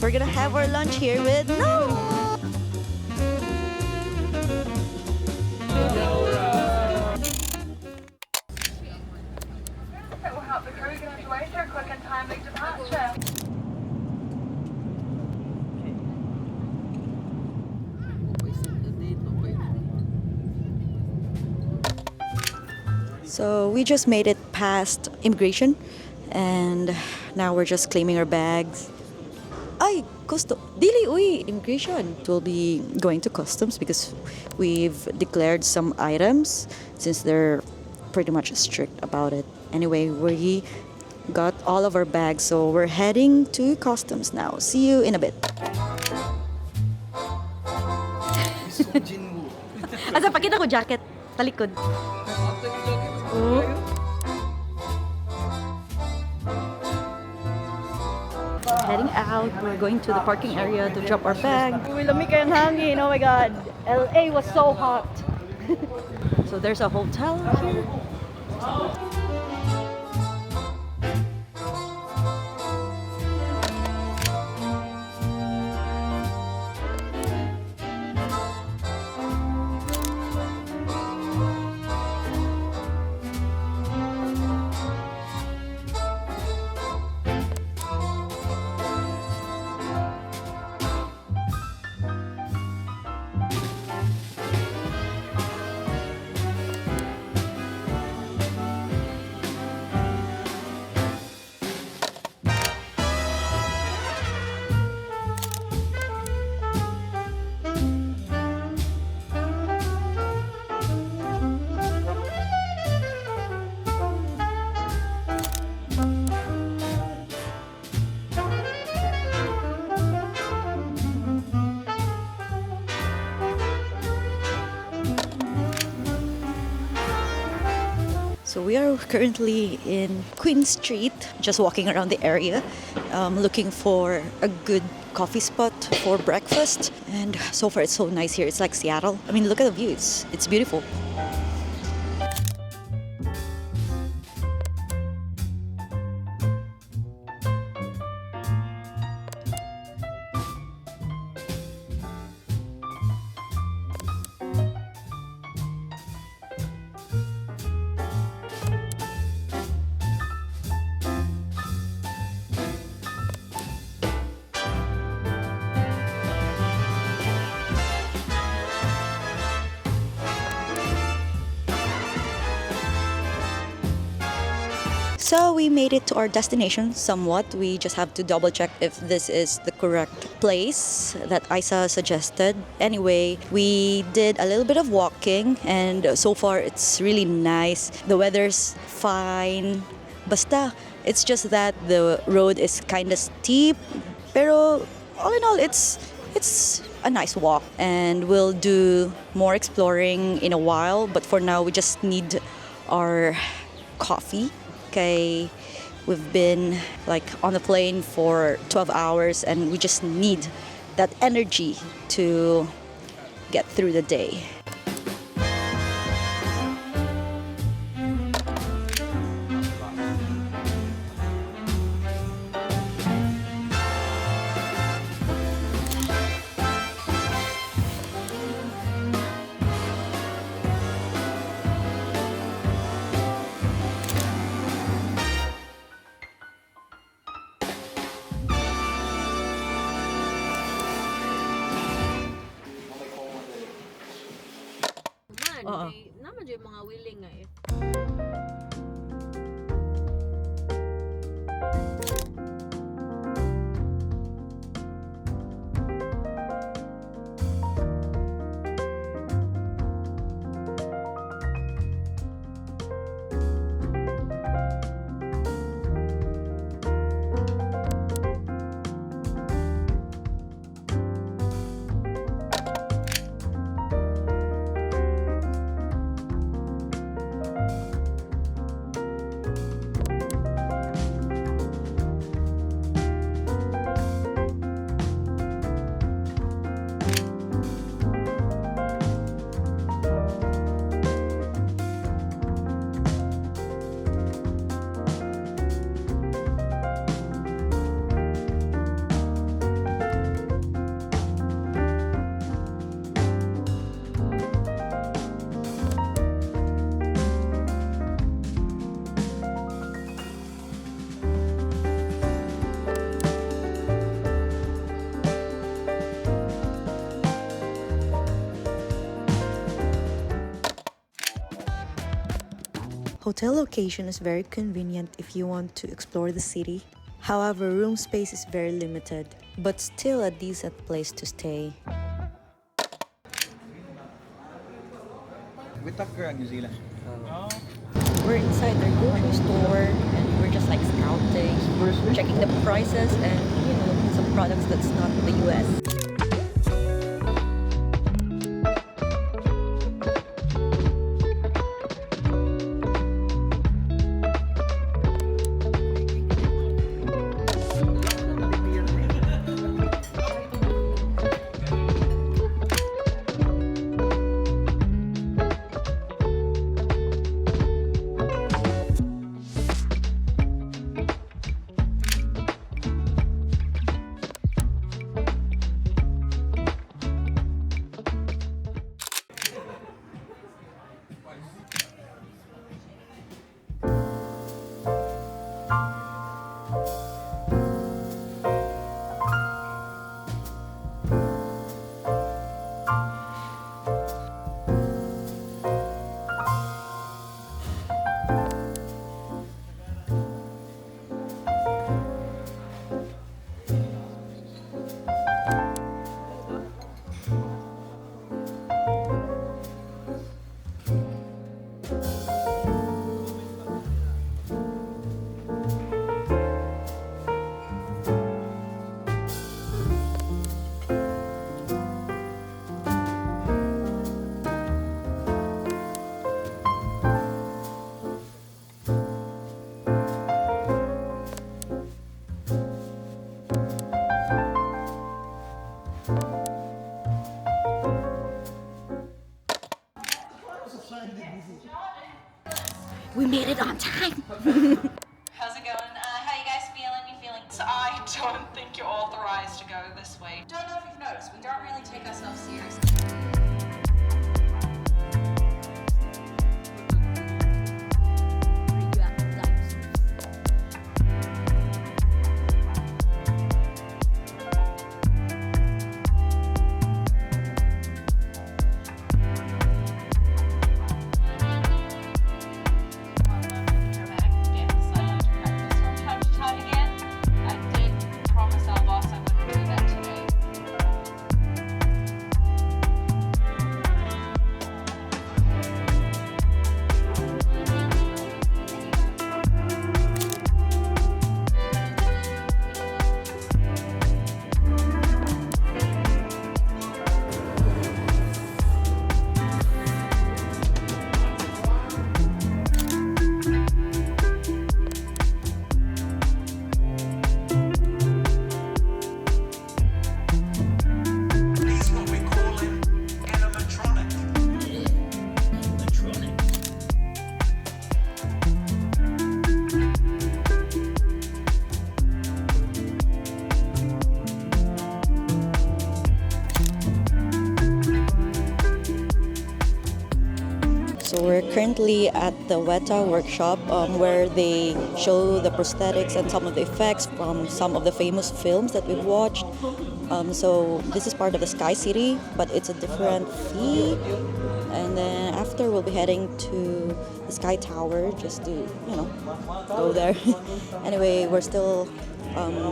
we're gonna have our lunch here with No! That will help the crew get underway for a quick and timely departure. So we just made it past immigration and now we're just claiming our bags. Ay, custom. Dili, uy, immigration. We'll be going to customs because we've declared some items since they're pretty much strict about it. Anyway, we got all of our bags, so we're heading to customs now. See you in a bit. Asa, pakita ko jacket. Talikod. Heading out, we're going to the parking area to drop our bag. Uy, lamig kayang hangin. Oh my God. LA was so hot. So there's a hotel here. So we are currently in Queen Street, just walking around the area, looking for a good coffee spot for breakfast. And so far it's so nice here. It's like Seattle. I mean, look at the views. It's beautiful. So we made it to our destination somewhat. We just have to double check if this is the correct place that Isa suggested. Anyway, we did a little bit of walking and so far it's really nice. The weather's fine. Basta, it's just that the road is kind of steep. Pero all in all, it's a nice walk and we'll do more exploring in a while. But for now, we just need our coffee. Okay, we've been like on the plane for 12 hours and we just need that energy to get through the day. Oo. Naman yung mga willing nga eh. Hotel location is very convenient if you want to explore the city. However, room space is very limited, but still a decent place to stay. Weta ka New Zealand. We're inside their grocery store and we're just like scouting, checking the prices and looking at some products that's not the US. We made it on time. How's it going? How you guys feeling? You feeling? So I don't think you're authorized to go this way. Don't know if you've noticed, we don't really take ourselves seriously. So we're currently at the Weta workshop where they show the prosthetics and some of the effects from some of the famous films that we've watched. So this is part of the Sky City, but it's a different fee. And then after we'll be heading to the Sky Tower just to, go there. Anyway, we're still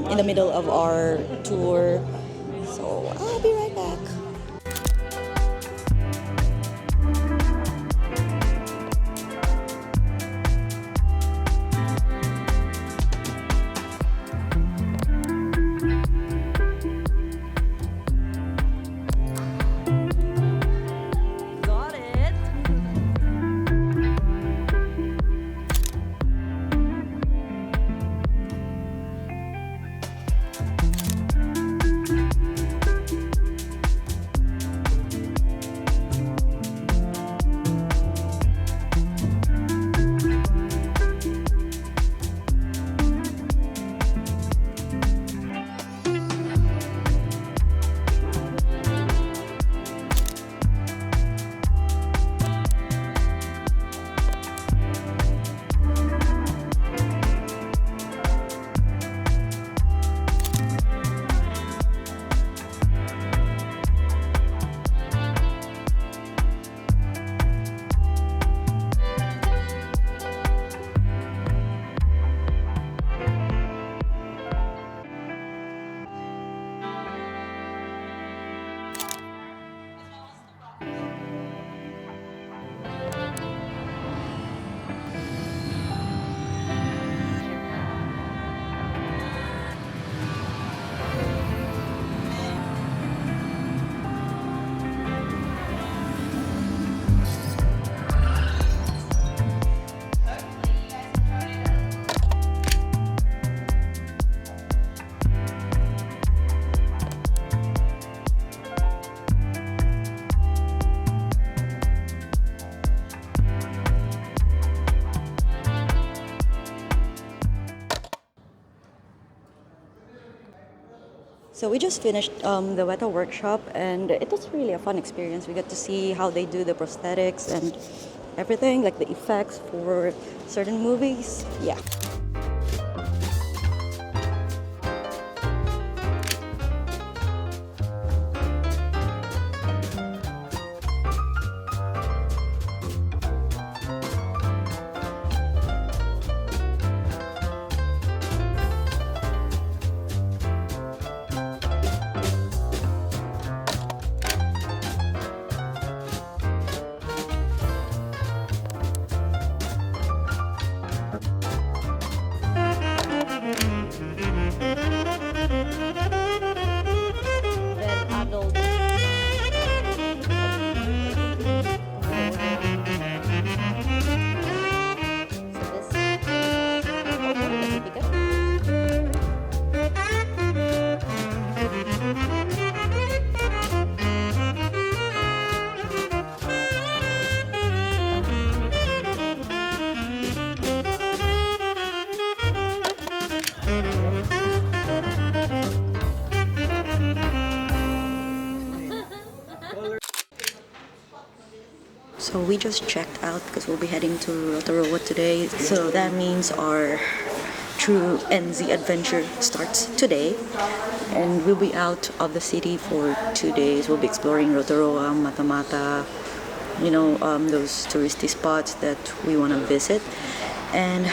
in the middle of our tour. So I'll be right back. So we just finished the Weta workshop, and it was really a fun experience. We got to see how they do the prosthetics and everything, like the effects for certain movies. Yeah. So we just checked out because we'll be heading to Rotorua today. So that means our true NZ adventure starts today. And we'll be out of the city for 2 days. We'll be exploring Rotorua, Mata, those touristy spots that we want to visit. And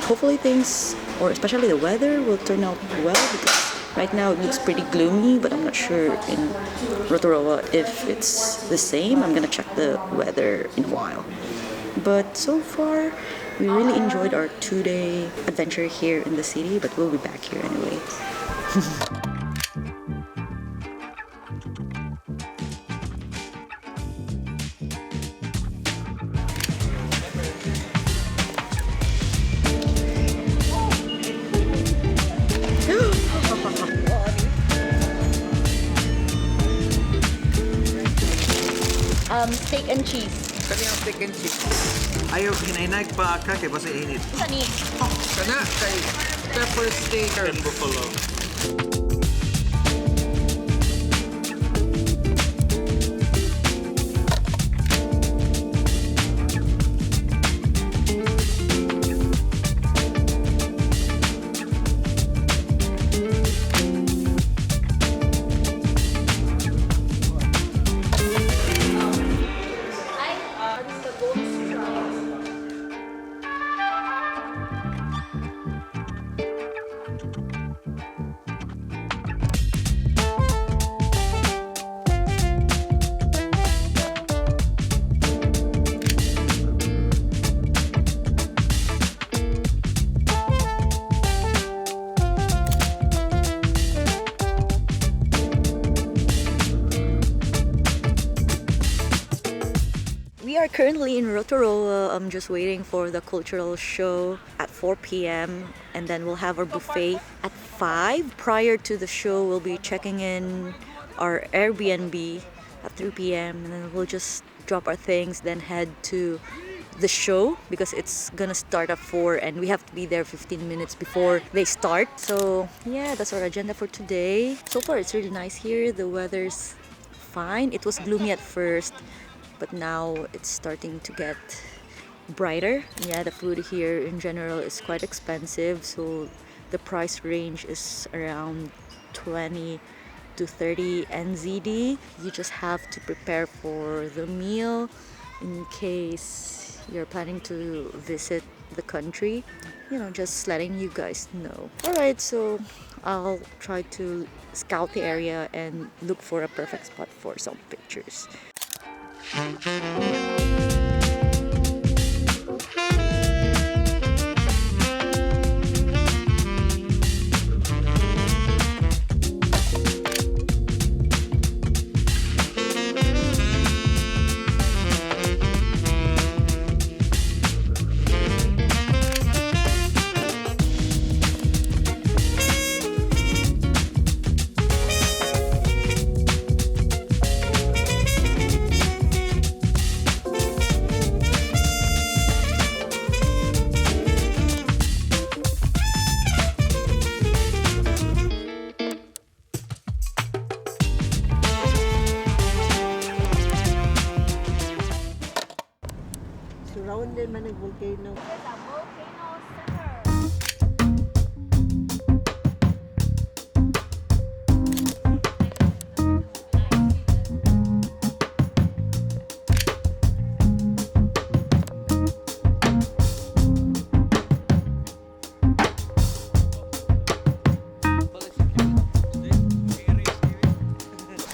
hopefully things, or especially the weather, will turn out well, because right now it looks pretty gloomy, but I'm not sure in Rotorua if it's the same. I'm gonna check the weather in a while. But so far, we really enjoyed our 2-day adventure here in the city, but we'll be back here anyway. Steak and cheese. Kaniyang steak and cheese. Ayaw kinainag pa ka kay basta init. Sani? Kana kay pepper steak and buffalo. We are currently in Rotorua. I'm just waiting for the cultural show at 4 p.m. and then we'll have our buffet at 5. Prior to the show, we'll be checking in our Airbnb at 3 p.m. and then we'll just drop our things, then head to the show because it's gonna start at 4 and we have to be there 15 minutes before they start. So yeah, that's our agenda for today. So far it's really nice here. The weather's fine. It was gloomy at first, but now it's starting to get brighter. Yeah, the food here in general is quite expensive, so the price range is around 20 to 30 NZD. You just have to prepare for the meal in case you're planning to visit the country. Just letting you guys know. Alright, so I'll try to scout the area and look for a perfect spot for some pictures. Taon din man ang volcano.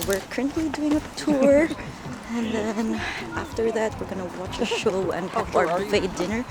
We're currently doing a tour, and then after that, we're gonna watch a show and have our buffet dinner.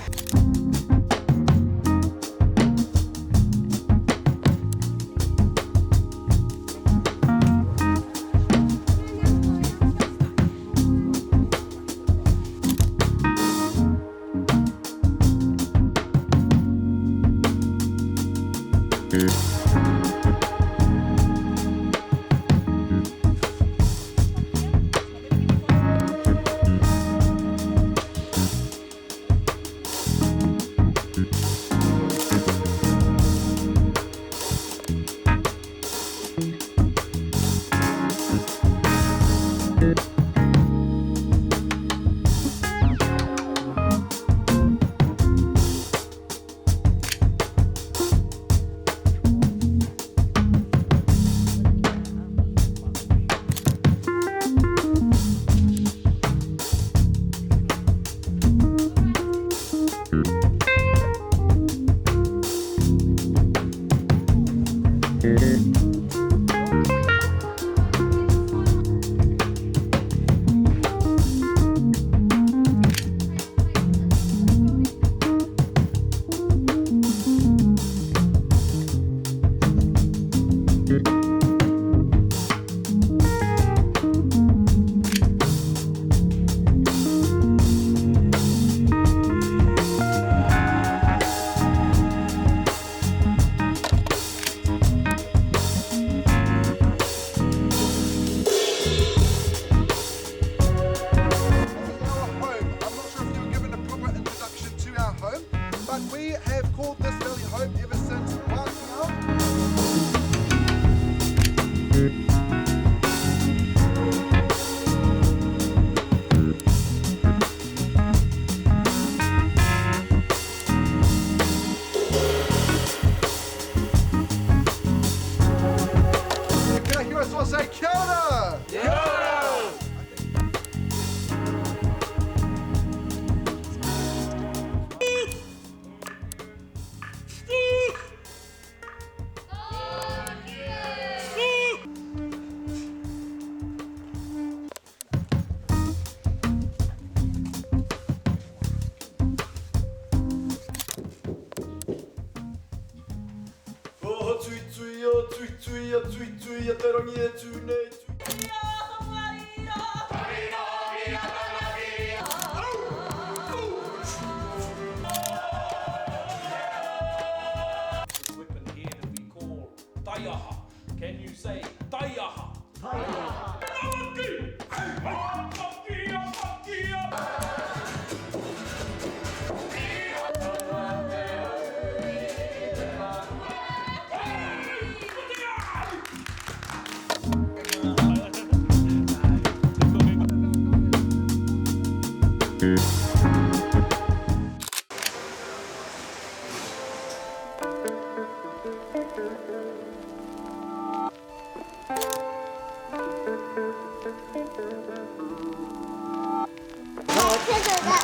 Can you say Tayaha?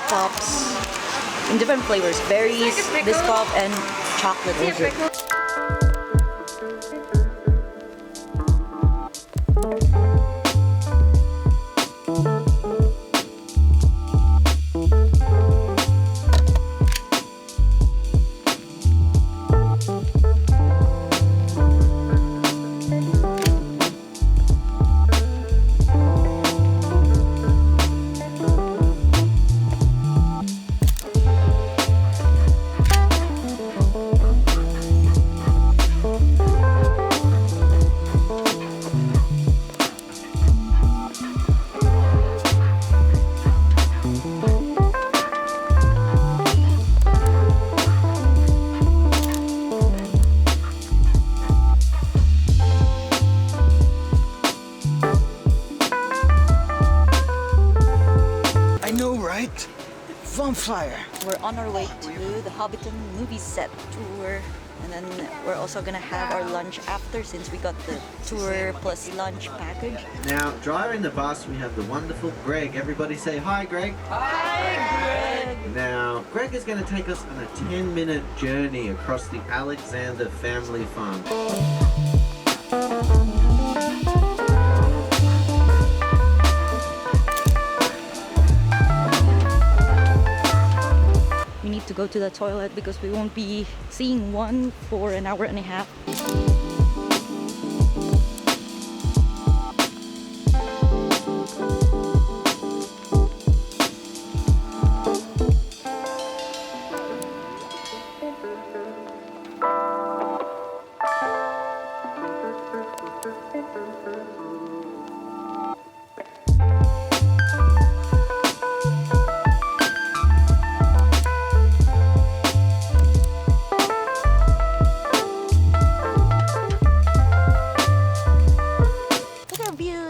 Pops in different flavors, berries, this pop, and chocolate also. bonfire. We're on our way to the Hobbiton movie set tour. And then we're also gonna have our lunch after since we got the tour plus lunch package. Now, driving the bus, we have the wonderful Greg. Everybody say hi, Greg. Hi, Greg! Now, Greg is going to take us on a 10-minute journey across the Alexander family farm. We need to go to the toilet because we won't be seeing one for an hour and a half.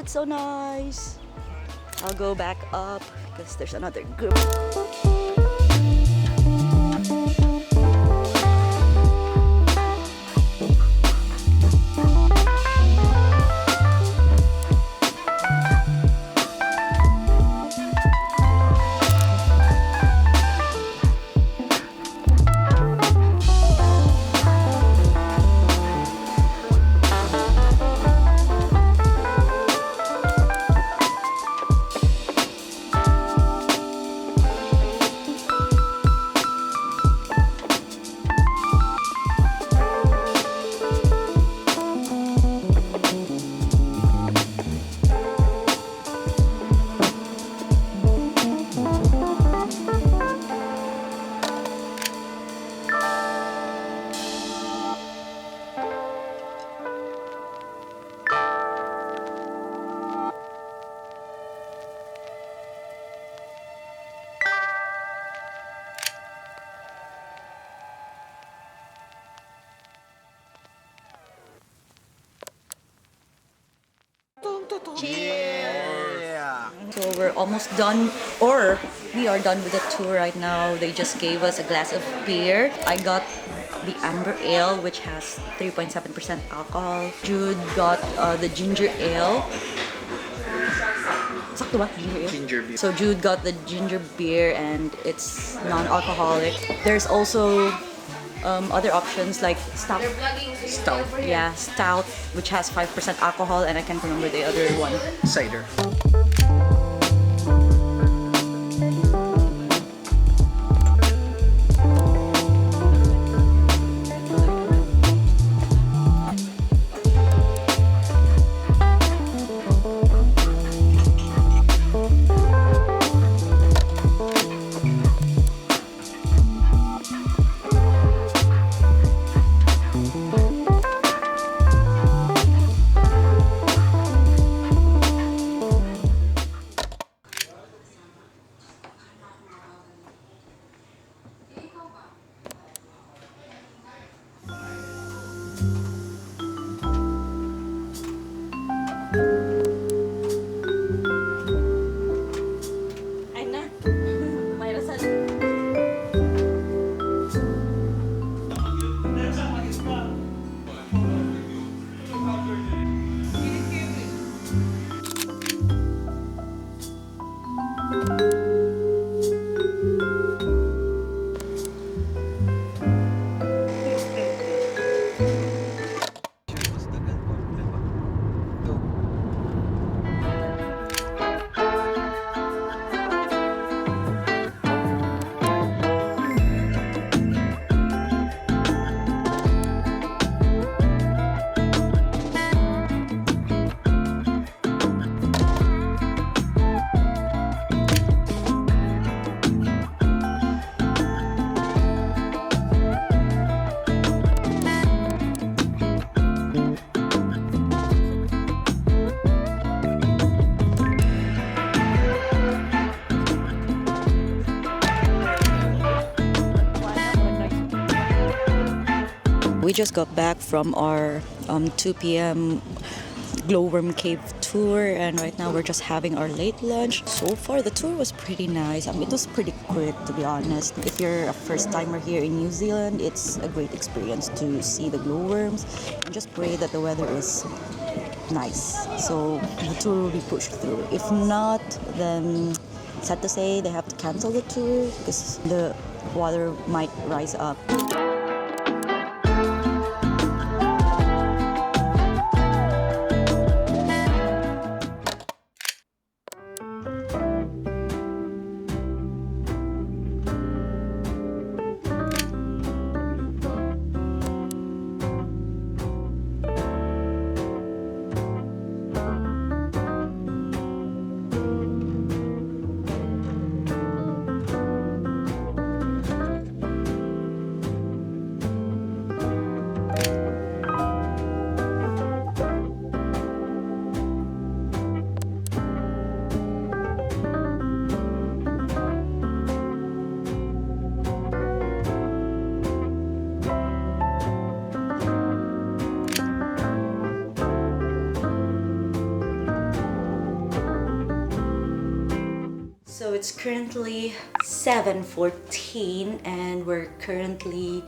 So nice. I'll go back up because there's another group. Yeah. So we're almost done, or we are done with the tour right now. They just gave us a glass of beer. I got the amber ale, which has 3.7% alcohol. Jude got the ginger ale. Sakto ba? Ginger ale? Ginger beer. So Jude got the ginger beer and it's non-alcoholic. There's also other options like stout. Stout. Yeah, stout, which has 5% alcohol, and I can't remember the other one. Cider. We just got back from our 2 p.m. Glowworm cave tour, and right now we're just having our late lunch. So far, the tour was pretty nice. I mean, it was pretty quick, to be honest. If you're a first timer here in New Zealand, it's a great experience to see the glowworms. And just pray that the weather is nice, so the tour will be pushed through. If not, then sad to say they have to cancel the tour because the water might rise up. So it's currently 7:14 and we're currently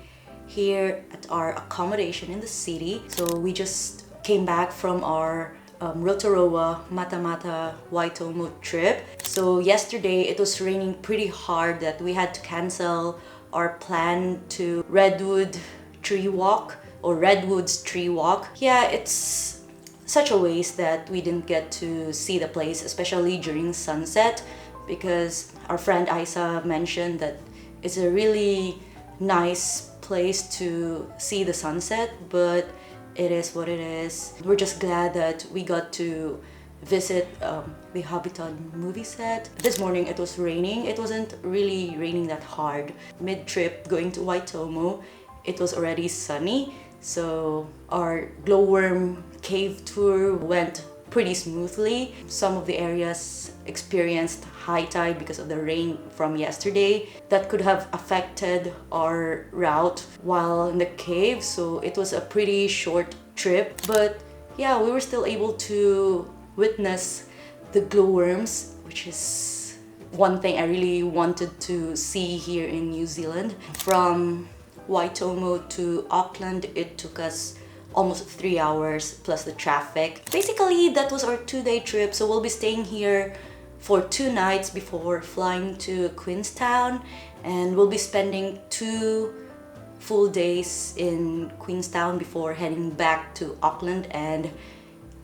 here at our accommodation in the city. So we just came back from our Rotorua Mata Waitomo trip. So yesterday it was raining pretty hard that we had to cancel our plan to Redwoods Tree Walk. Yeah, it's such a waste that we didn't get to see the place, especially during sunset, because our friend Isa mentioned that it's a really nice place to see the sunset, but it is what it is. We're just glad that we got to visit the Hobbiton movie set. This morning it was raining. It wasn't really raining that hard. Mid-trip going to Waitomo, it was already sunny. So our glowworm cave tour went pretty smoothly. Some of the areas experienced high tide because of the rain from yesterday. That could have affected our route while in the cave, so it was a pretty short trip. But yeah, we were still able to witness the glowworms, which is one thing I really wanted to see here in New Zealand. From Waitomo to Auckland, it took us almost 3 hours plus the traffic. Basically, that was our 2-day trip, so we'll be staying here for 2 nights before flying to Queenstown, and we'll be spending 2 full days in Queenstown before heading back to Auckland and,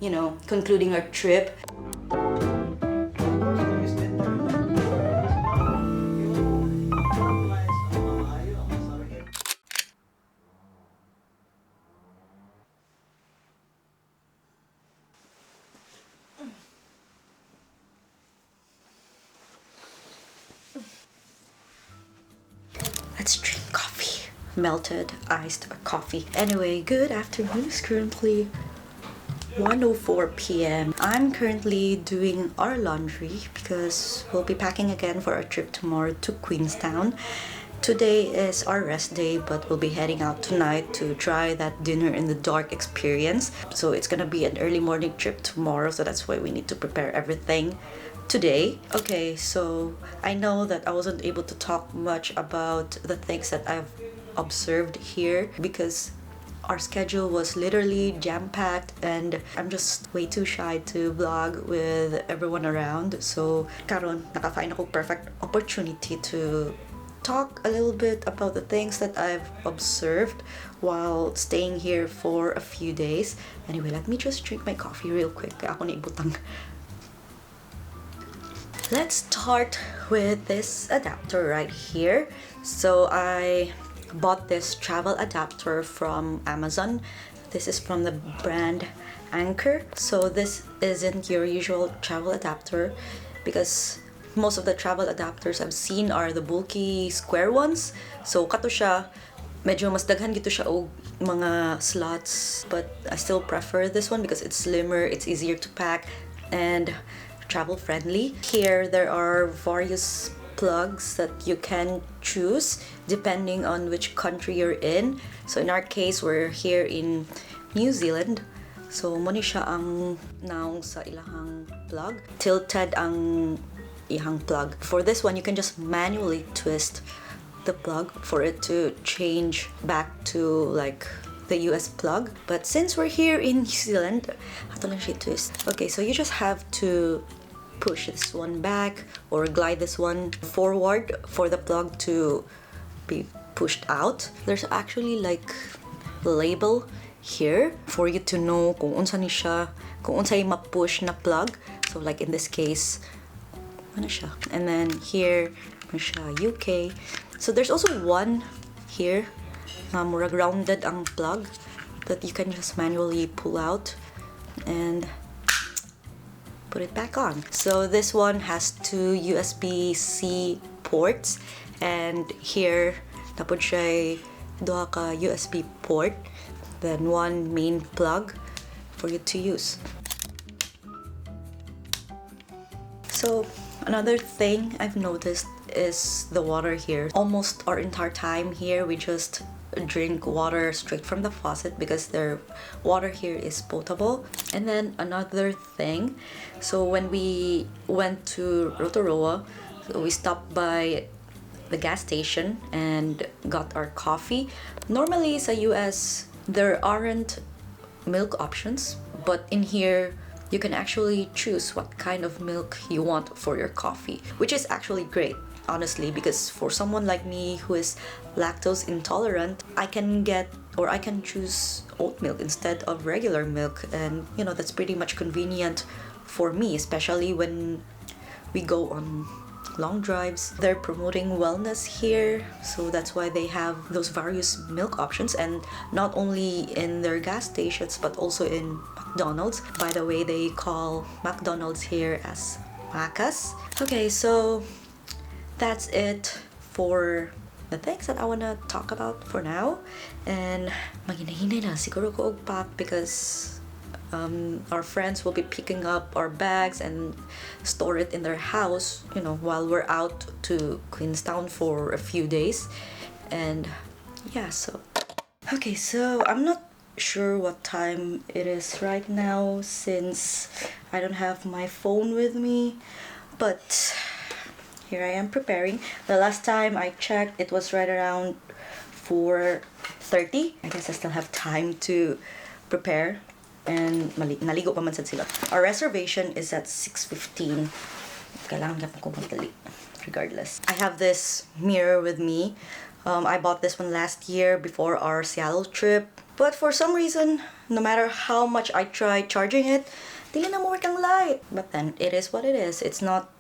you know, concluding our trip. Let's drink coffee. Melted iced coffee. Anyway, good afternoon. It's currently 1:04 p.m. I'm currently doing our laundry because we'll be packing again for our trip tomorrow to Queenstown. Today is our rest day, but we'll be heading out tonight to try that dinner in the dark experience. So it's gonna be an early morning trip tomorrow, so that's why we need to prepare everything today. Okay, so I know that I wasn't able to talk much about the things that I've observed here because our schedule was literally jam-packed and I'm just way too shy to vlog with everyone around. So karon naka-find ako perfect opportunity to talk a little bit about the things that I've observed while staying here for a few days. Anyway, let me just drink my coffee real quick. Kaya ako naibutang. Let's start with this adapter right here. So I bought this travel adapter from Amazon. This is from the brand Anchor. So this isn't your usual travel adapter because most of the travel adapters I've seen are the bulky square ones. So kato siya, medyo mas daghan gito siya og mga slots, but I still prefer this one because it's slimmer, it's easier to pack, and travel friendly. Here there are various plugs that you can choose depending on which country you're in. So in our case, we're here in New Zealand. So mo ni siya ang naong sa ilahang plug. Tilted ang ihang plug. For this one, you can just manually twist the plug for it to change back to like the US plug. But since we're here in New Zealand, ato lang siya twist. Okay, so you just have to push this one back or glide this one forward for the plug to be pushed out. There's actually like a label here for you to know kung unsa ni siya, kung unsay ma-push na plug. So like in this case, ano siya? And then here, ano siya, UK. So there's also one here na murag rounded ang plug that you can just manually pull out and put it back on. So this one has 2 USB-C ports, and here napod siya duha ka USB port, then one main plug for you to use. So another thing I've noticed is the water here. Almost our entire time here, we just drink water straight from the faucet because their water here is potable. And then another thing, so when we went to Rotorua, so we stopped by the gas station and got our coffee. Normally sa US, there aren't milk options, but in here, you can actually choose what kind of milk you want for your coffee, which is actually great, honestly, because for someone like me who is lactose intolerant, I can choose oat milk instead of regular milk, and you know, that's pretty much convenient for me, especially when we go on long drives. They're promoting wellness here, so that's why they have those various milk options, and not only in their gas stations but also in McDonald's. By the way, they call McDonald's here as Macas. Okay, so that's it for the things that I wanna talk about for now. And maghinay-hinay na siguro ko og pack because our friends will be picking up our bags and store it in their house, you know, while we're out to Queenstown for a few days. And yeah, so okay, so I'm not sure what time it is right now since I don't have my phone with me, but here I am preparing. The last time I checked, it was right around 4:30. I guess I still have time to prepare, and naligo pa man sad sila. Our reservation is at 6:15. Kailangan gyapon ko magdali regardless. I have this mirror with me. I bought this one last year before our Seattle trip, but for some reason, no matter how much I try charging it, dili na mo work ang light. But then it is what it is. It's not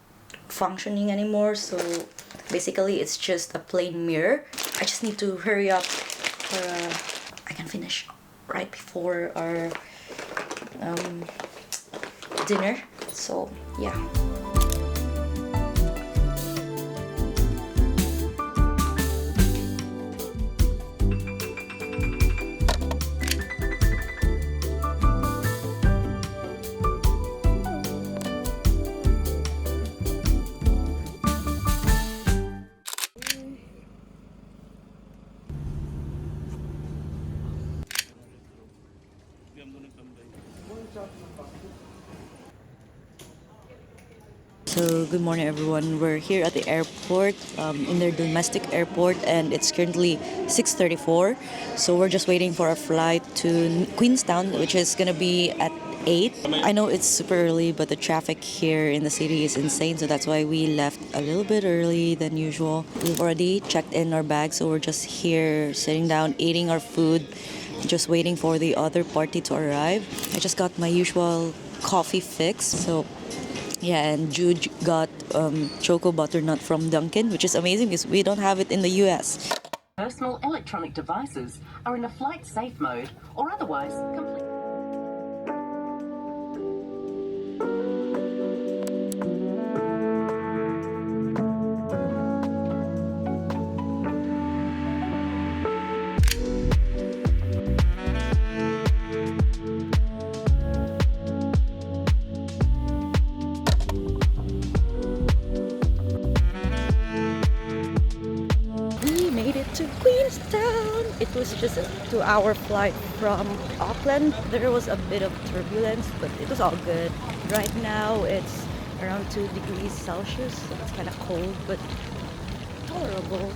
functioning anymore, so basically it's just a plain mirror. I just need to hurry up for I can finish right before our dinner. So yeah. So good morning everyone. We're here at the airport, in their domestic airport, and it's currently 6:34. So we're just waiting for our flight to Queenstown, which is gonna be at 8. I know it's super early, but the traffic here in the city is insane, so that's why we left a little bit early than usual. We've already checked in our bags, so we're just here sitting down, eating our food, just waiting for the other party to arrive. I just got my usual coffee fix, so yeah, and Jude got choco butternut from Dunkin', which is amazing because we don't have it in the US. Personal electronic devices are in a flight safe mode or otherwise complete. We made it to Queenstown. It was just a 2-hour flight from Auckland. There was a bit of turbulence, but it was all good. Right now it's around 2 degrees Celsius. So it's kind of cold, but tolerable.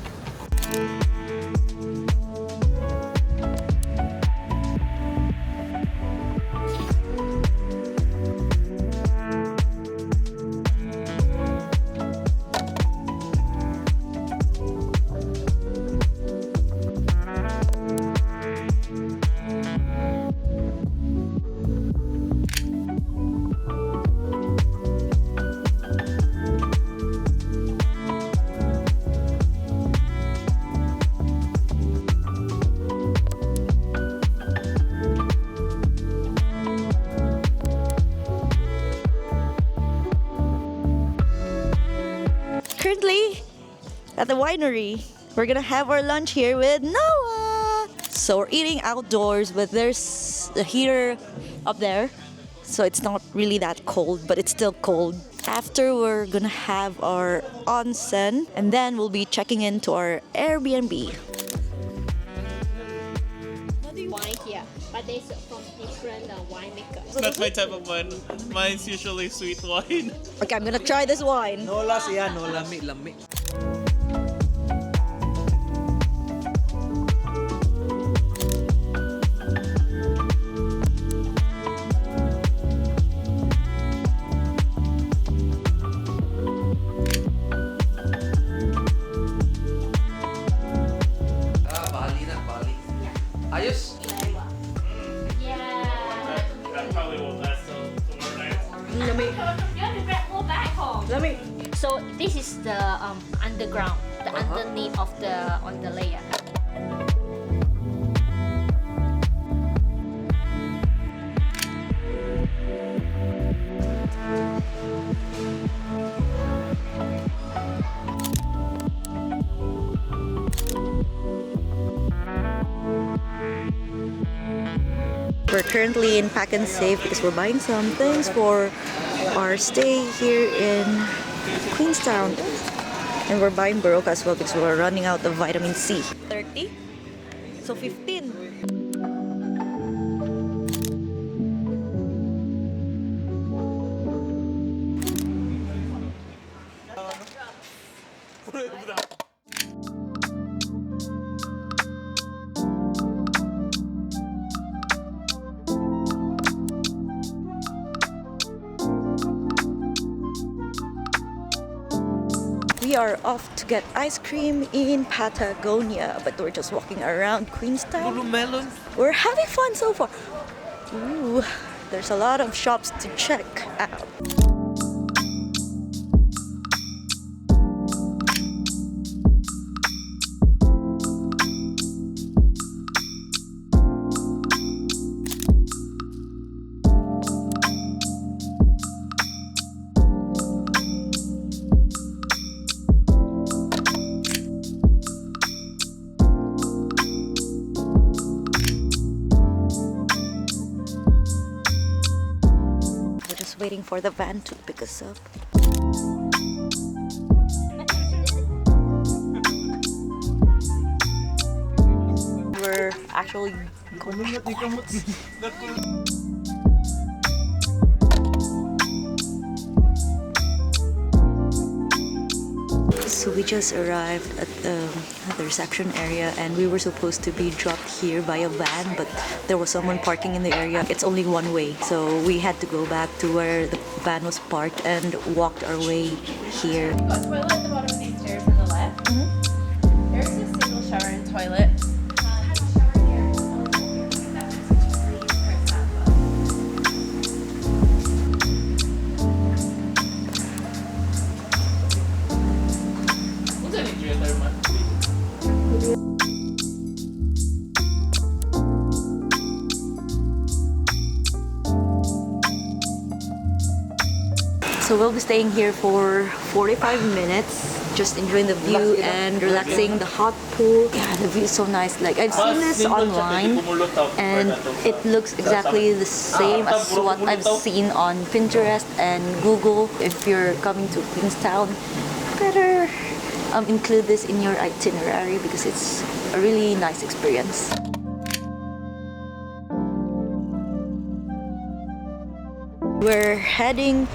Currently at the winery, we're gonna have our lunch here with Noah. So we're eating outdoors, but there's a heater up there, so it's not really that cold, but it's still cold. After, we're gonna have our onsen, and then we'll be checking into our Airbnb. Wine here, but there's from different winemakers. That's my type of wine. Mine's usually sweet wine. Okay, I'm gonna try this wine. Nola siya, no lami. Bali. Ayos. That probably won't last till tomorrow night. You have to grab more back home. So this is the underground, the underneath of the on the layer. We're currently in Pack and Save because we're buying some things for our stay here in Queenstown. And we're buying Baroka as well because we're running out of vitamin C. 30? So 15. We are off to get ice cream in Patagonia, but we're just walking around Queenstown. Melon. We're having fun so far. Ooh, there's a lot of shops to check out. Waiting for the van to pick us up. We're actually going So we just arrived at the reception area, and we were supposed to be dropped here by a van, but there was someone parking in the area. It's only one way, so we had to go back to where the van was parked and walked our way here. You've got a toilet at the bottom of these stairs on the left. There's a single shower and toilet. So we'll be staying here for 45 minutes, just enjoying the view and relaxing, the hot pool. Yeah, the view is so nice. Like, I've seen this online and it looks exactly the same as what I've seen on Pinterest and Google. If you're coming to Queenstown, better include this in your itinerary because it's a really nice experience. We're heading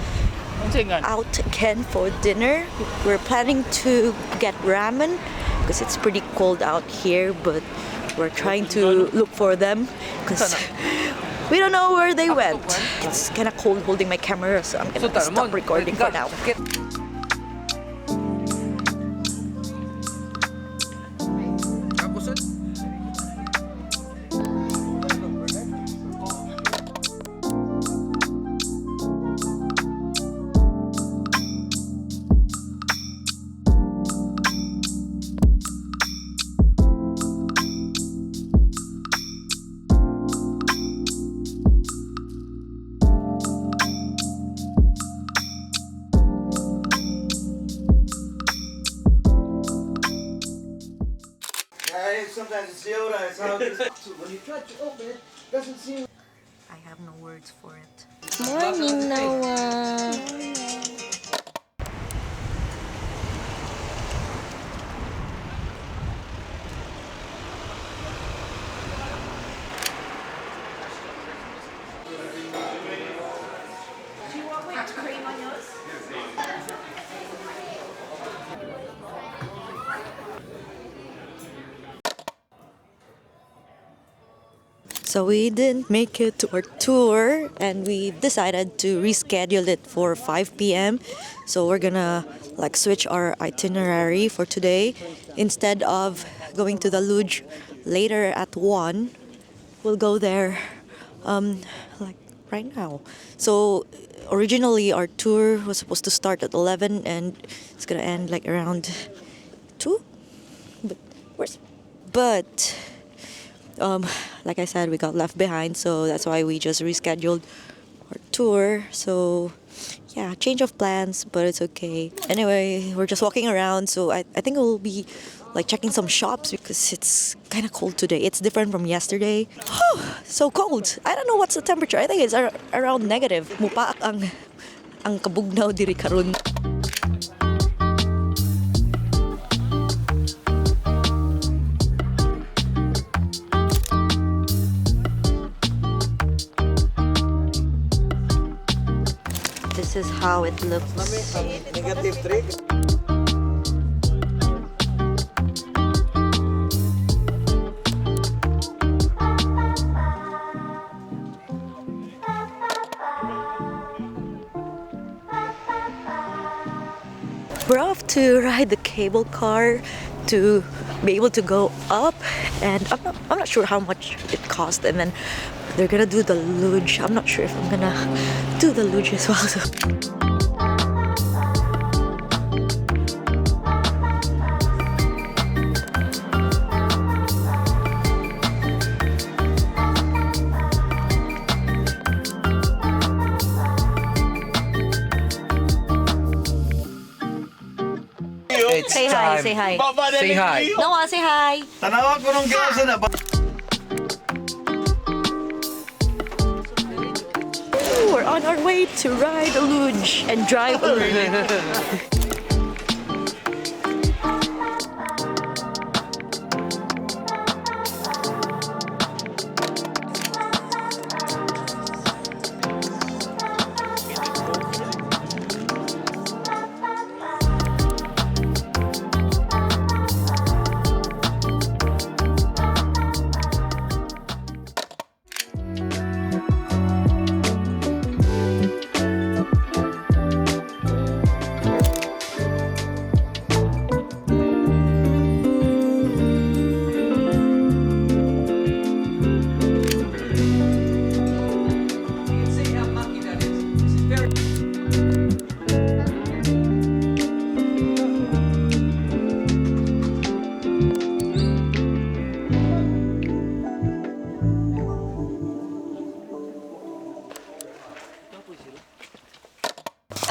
out again for dinner. We're planning to get ramen because it's pretty cold out here, but we're trying to look for them because we don't know where they went. It's kind of cold holding my camera, so I'm gonna stop recording for now. Sometimes it's Yoda, it's how it is. When you try to open it, it doesn't seem. I have no words for it. Morning, Noah. Do you want whipped cream on yours? So we didn't make it to our tour and we decided to reschedule it for 5 p.m. So we're gonna like switch our itinerary for today. Instead of going to the Luge later at 1, we'll go there like right now. So originally our tour was supposed to start at 11 and it's gonna end like around 2. But like I said, we got left behind, so that's why we just rescheduled our tour. So yeah, change of plans, but it's okay. Anyway, we're just walking around, so I think we'll be like checking some shops because it's kind of cold today. It's different from yesterday. So cold. I don't know what's the temperature. I think it's around negative. Mupaak ang kabugnaw diri karon. This is how it looks. Negative 3. We're off to ride the cable car to be able to go up, and I'm not sure how much it cost, and then they're gonna do the luge. I'm not sure if I'm gonna do the luge as well. So. Say hi, say hi. Say hi. Noah, say hi. Tanawa ko nung gawin na ba? We're on our way to ride a luge and drive a luge.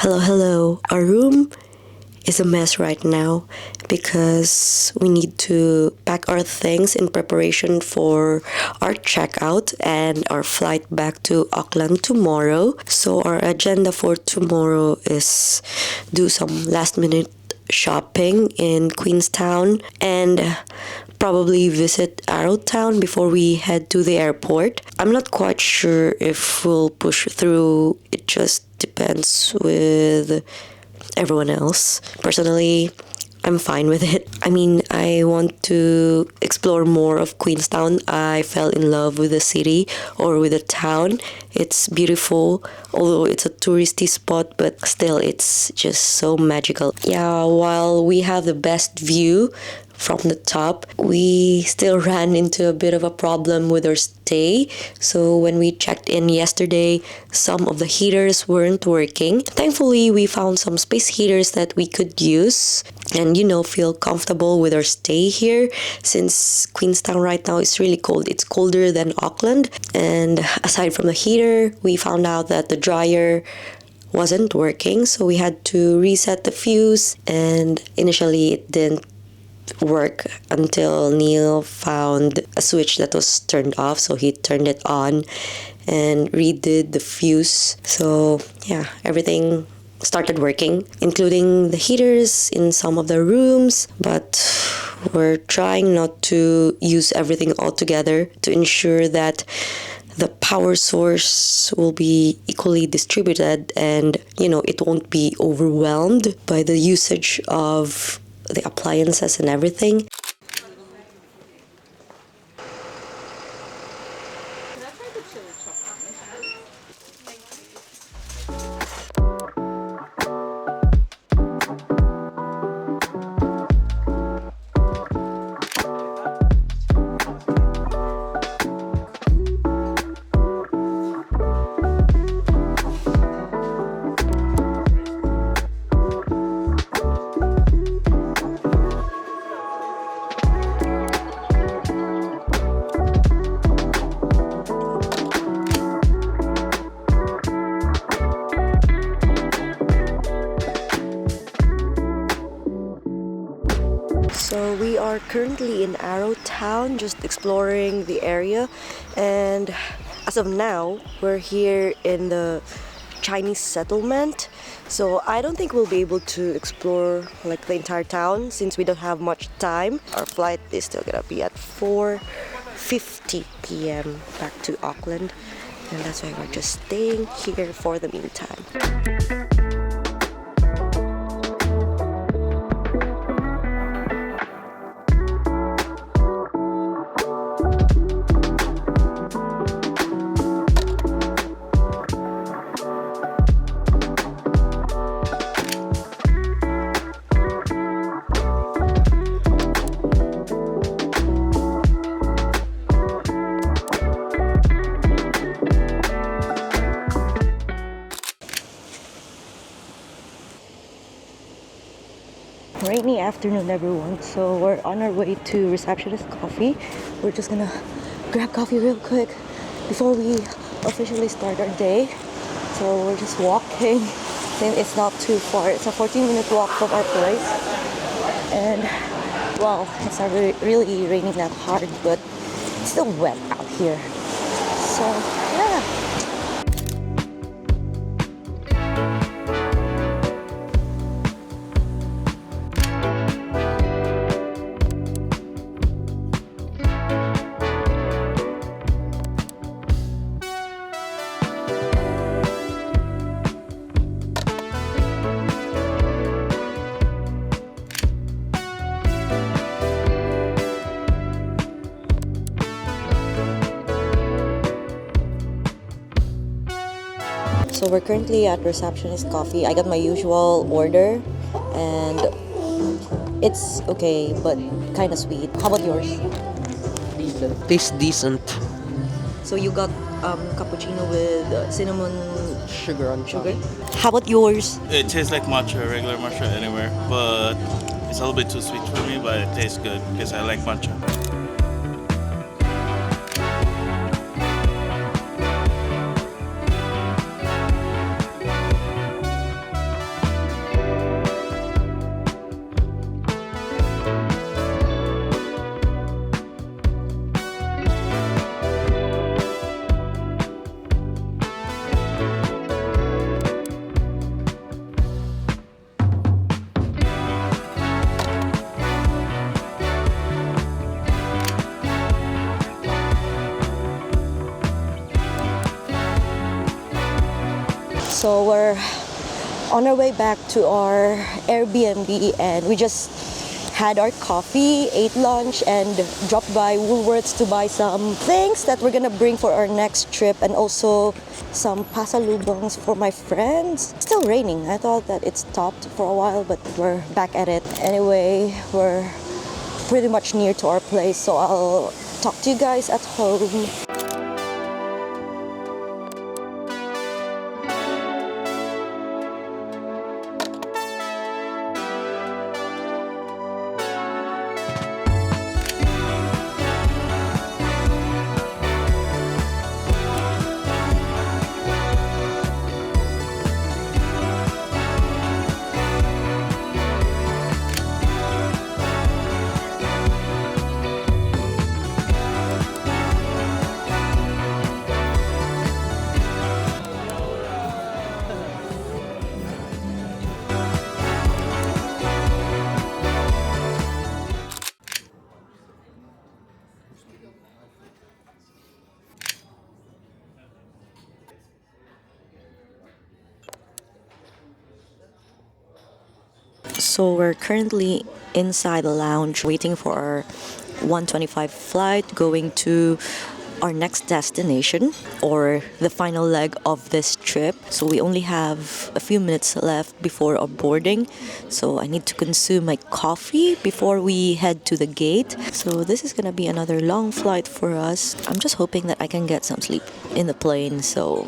Hello. Our room is a mess right now because we need to pack our things in preparation for our checkout and our flight back to Auckland tomorrow. So our agenda for tomorrow is do some last minute shopping in Queenstown and probably visit Arrowtown before we head to the airport. I'm not quite sure if we'll push through. It just depends with everyone else. Personally, I'm fine with it. I mean, I want to explore more of Queenstown. I fell in love with the city or with the town. It's beautiful, although it's a touristy spot, but still it's just so magical. Yeah, while we have the best view from the top, we still ran into a bit of a problem with our stay. So when we checked in yesterday, some of the heaters weren't working. Thankfully, we found some space heaters that we could use and, feel comfortable with our stay here, since Queenstown right now is really cold. It's colder than Auckland. And aside from the heater, we found out that the dryer wasn't working, so we had to reset the fuse, and initially it didn't work until Neil found a switch that was turned off, so he turned it on and redid the fuse. So yeah, everything started working, including the heaters in some of the rooms, but we're trying not to use everything all together to ensure that the power source will be equally distributed and it won't be overwhelmed by the usage of the appliances and everything. So we are currently in Arrowtown, just exploring the area, and as of now we're here in the Chinese settlement, so I don't think we'll be able to explore the entire town since we don't have much time. Our flight is still gonna be at 4:50 p.m. back to Auckland, and that's why we're just staying here for the meantime. Rainy afternoon, everyone. So we're on our way to Receptionist Coffee. We're just gonna grab coffee real quick before we officially start our day. So we're just walking. It's not too far. It's a 14-minute walk from our place. And well, it's not really raining that hard, but it's still wet out here. So yeah. So we're currently at Receptionist Coffee. I got my usual order and it's okay, but kind of sweet. How about yours? Decent. Tastes decent. So you got cappuccino with cinnamon Sugar on top. sugar. How about yours? It tastes like matcha, regular matcha anywhere, but it's a little bit too sweet for me, but it tastes good because I like matcha. So we're on our way back to our Airbnb, and we just had our coffee, ate lunch, and dropped by Woolworths to buy some things that we're gonna bring for our next trip, and also some pasalubongs for my friends. It's still raining. I thought that it stopped for a while, but we're back at it. Anyway, we're pretty much near to our place, so I'll talk to you guys at home. So we're currently inside the lounge waiting for our 1:25 flight going to our next destination, or the final leg of this trip. So we only have a few minutes left before our boarding, so I need to consume my coffee before we head to the gate. So this is gonna be another long flight for us. I'm just hoping that I can get some sleep in the plane. So